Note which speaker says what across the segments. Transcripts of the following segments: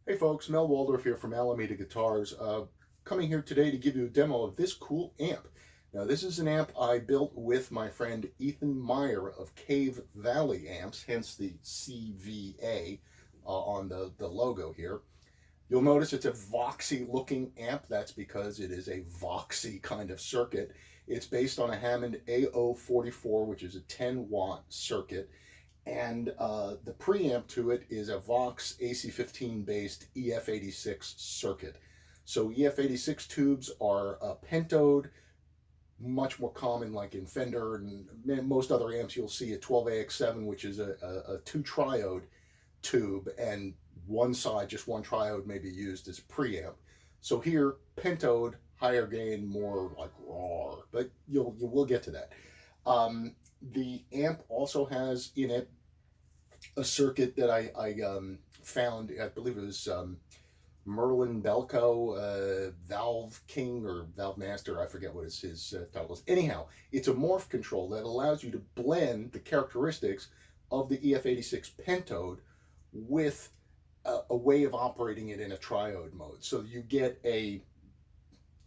Speaker 1: Hey folks, Mel Waldorf here from Alameda Guitars, coming here today to give you a demo of this cool amp. Now this is an amp I built with my friend Ethan Meyer of Cave Valley Amps, hence the CVA on the logo here. You'll notice it's a Voxy looking amp. That's because it is a Voxy kind of circuit. It's based on a Hammond AO-44, which is a 10-watt circuit. And the preamp to it is a Vox AC-15 based EF86 circuit. So EF86 tubes are a pentode, much more common like in Fender and most other amps. You'll see a 12AX7, which is a two triode tube, and one side, just one triode, may be used as a preamp. So here, pentode, higher gain, more like raw, but we'll get to that. The amp also has in it a circuit that I found, I believe it was Merlin Blencowe, Valve King or Valve Master, I forget what his title is. Anyhow, it's a morph control that allows you to blend the characteristics of the EF86 pentode with a way of operating it in a triode mode. So you get a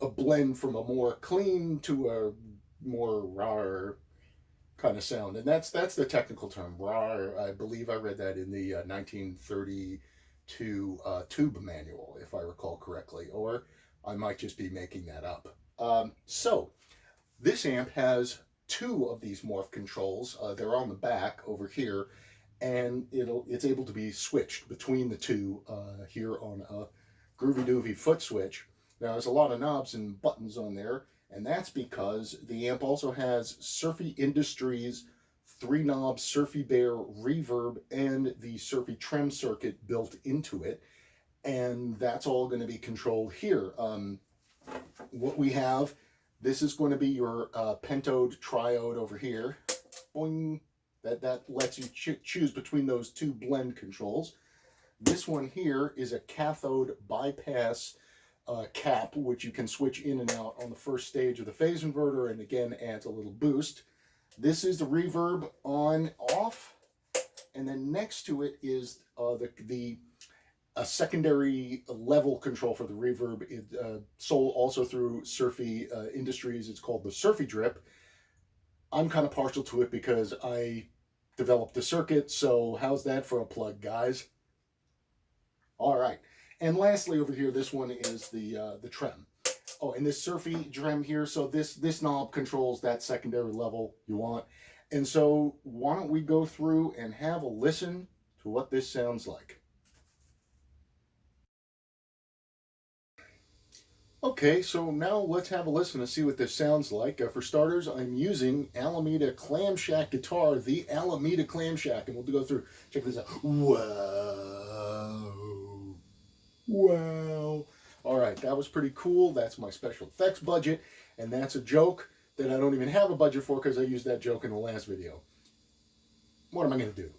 Speaker 1: blend from a more clean to a more raw kind of sound, and that's the technical term, raw. I believe I read that in the 1932 tube manual, if I recall correctly, or I might just be making that up. So this amp has two of these morph controls. They're on the back over here, and it's able to be switched between the two here on a groovy doovy foot switch. Now there's a lot of knobs and buttons on there, and that's because the amp also has Surfy Industries 3-knob Surfy Bear Reverb and the Surfy Trem circuit built into it, and that's all going to be controlled here. What we have, this is going to be your pentode triode over here. Boing. That lets you choose between those two blend controls. This one here is a cathode bypass cap, which you can switch in and out on the first stage of the phase inverter, and again adds a little boost. This is the reverb on off, and then next to it is a secondary level control for the reverb. Sold also through Surfy Industries. It's called the Surfy Drip. I'm kind of partial to it because I developed the circuit, so how's that for a plug, guys? All right. And lastly over here, this one is the Trem. Oh, and this Surfy Trem here, so this knob controls that secondary level you want. And so why don't we go through and have a listen to what this sounds like. Okay, so now let's have a listen to see what this sounds like. For starters, I'm using Alameda Clamshack guitar, the Alameda Clamshack, and we'll go through, check this out. Wow. Wow. All right, that was pretty cool. That's my special effects budget, and that's a joke that I don't even have a budget for because I used that joke in the last video. What am I going to do?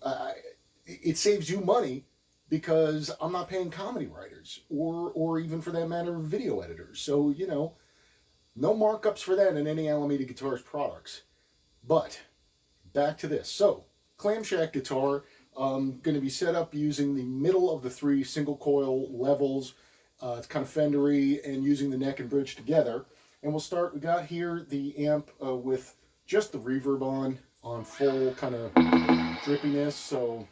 Speaker 1: It saves you money because I'm not paying comedy writers or even for that matter video editors. So, you know, no markups for that in any Alameda Guitars products. But back to this. So, Clamshack guitar, going to be set up using the middle of the three single coil levels. It's kind of fendery, and using the neck and bridge together. And we'll start, we got here the amp with just the reverb on full kind of drippiness. So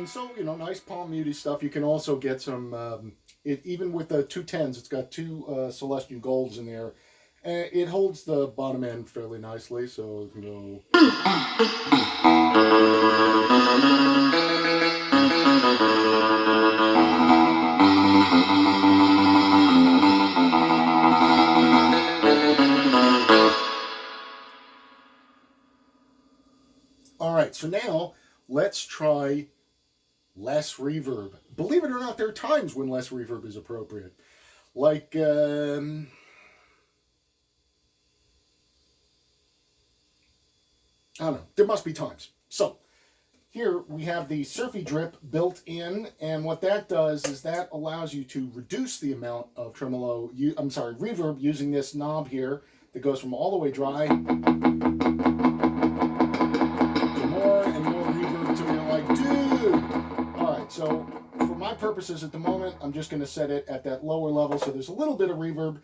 Speaker 1: so, you know, nice palm muty stuff. You can also get some, even with the 210s, it's got two Celestion Golds in there. It holds the bottom end fairly nicely, so you can go. All right, so now let's try less reverb. Believe it or not, there are times when less reverb is appropriate. Like, I don't know, there must be times. So, here we have the Surfy Drip built in, and what that does is that allows you to reduce the amount of reverb using this knob here that goes from all the way dry to more and more reverb until you're like, dude! Alright, so for my purposes at the moment, I'm just going to set it at that lower level so there's a little bit of reverb.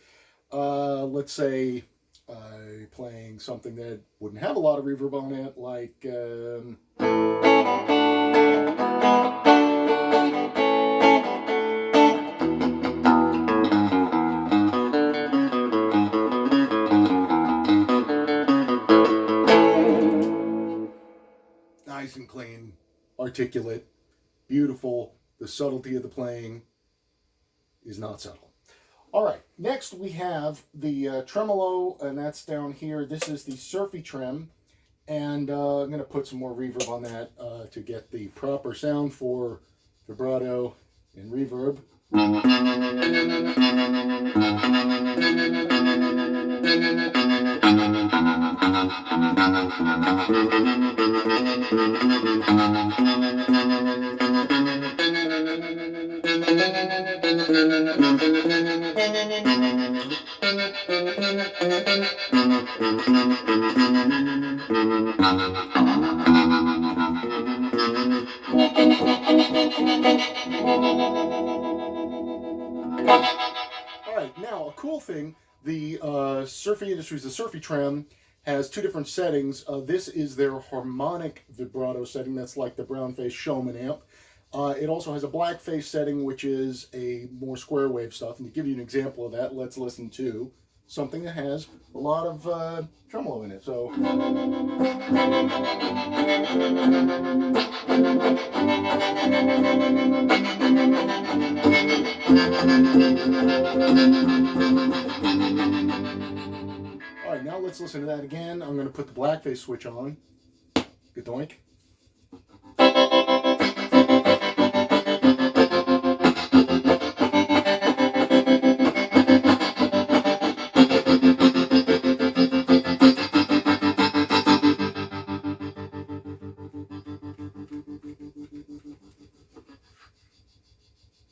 Speaker 1: Let's say playing something that wouldn't have a lot of reverb on it, like nice and clean, articulate, beautiful. The subtlety of the playing is not subtle. All right, next we have the tremolo, and that's down here. This is the Surfy Trem, and I'm going to put some more reverb on that to get the proper sound for vibrato and reverb. Alright, now a cool thing, the Surfy Industries, the Surfy Trem, has two different settings. This is their Harmonic Vibrato setting, that's like the brown face Showman amp. It also has a black face setting, which is a more square wave stuff. And to give you an example of that, let's listen to something that has a lot of tremolo in it. So, all right, now let's listen to that again. I'm going to put the black face switch on. Good doink.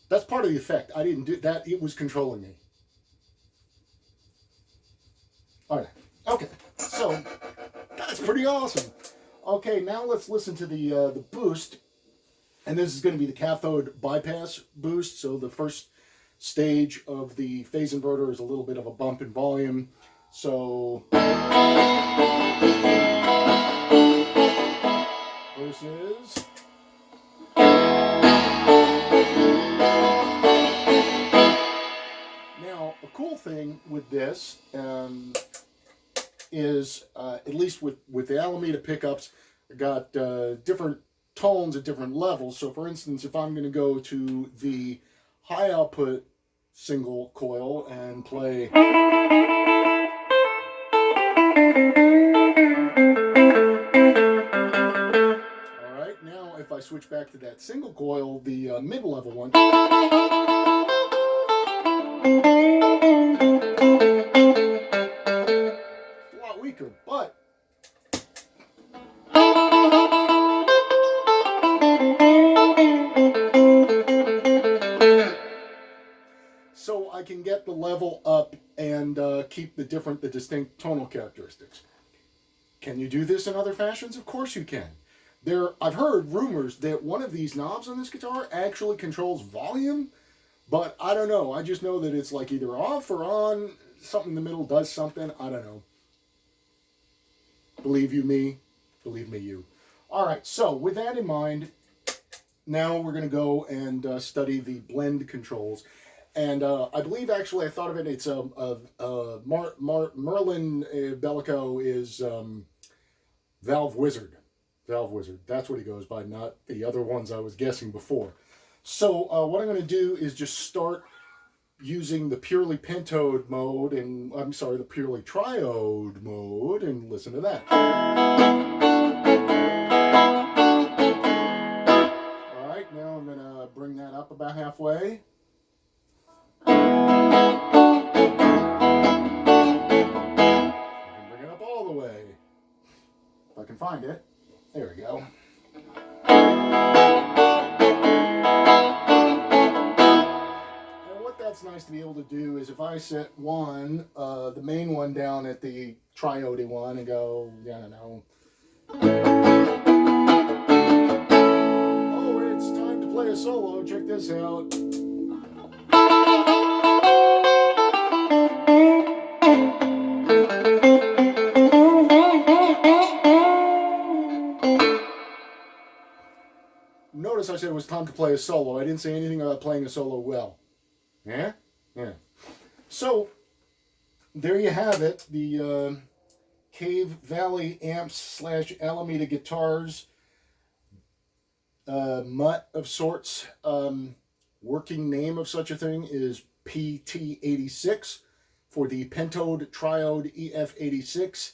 Speaker 1: That's part of the effect. I didn't do that. It was controlling me. All right. Okay. So that's pretty awesome. Okay. Now let's listen to the boost, and this is going to be the cathode bypass boost. So the first stage of the phase inverter is a little bit of a bump in volume. So versus. Now, a cool thing with this is, at least with the Alameda pickups, I got different tones at different levels. So, for instance, if I'm going to go to the high output single coil and play. All right, now if I switch back to that single coil, the mid-level one. A lot weaker, but so I can get the level up and keep the distinct tonal characteristics. Can you do this in other fashions? Of course you can. I've heard rumors that one of these knobs on this guitar actually controls volume, but I don't know. I just know that it's like either off or on. Something in the middle does something. I don't know. Believe you me, believe me you. All right, so with that in mind, now we're going to go and study the blend controls. And I believe, actually, I thought of it, it's Merlin Blencowe is Valve Wizard. Valve Wizard, that's what he goes by, not the other ones I was guessing before. So what I'm going to do is just start using the purely pentode mode, and I'm sorry, the purely triode mode, and listen to that. All right, now I'm going to bring that up about halfway. Bring it up all the way, if I can find it. There we go. nice to be able to do is if I set one, the main one down at the triode one and go, I don't know. Oh, it's time to play a solo. Check this out. Notice I said it was time to play a solo. I didn't say anything about playing a solo well. Yeah? Yeah. So, there you have it. The Cave Valley Amps / Alameda Guitars mutt of sorts. Working name of such a thing is PT-86 for the pentode triode EF86.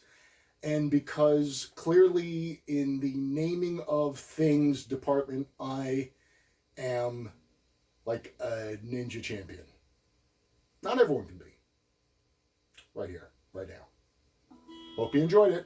Speaker 1: And because clearly in the naming of things department, I am like a ninja champion. Not everyone can be. Right here, right now. Hope you enjoyed it.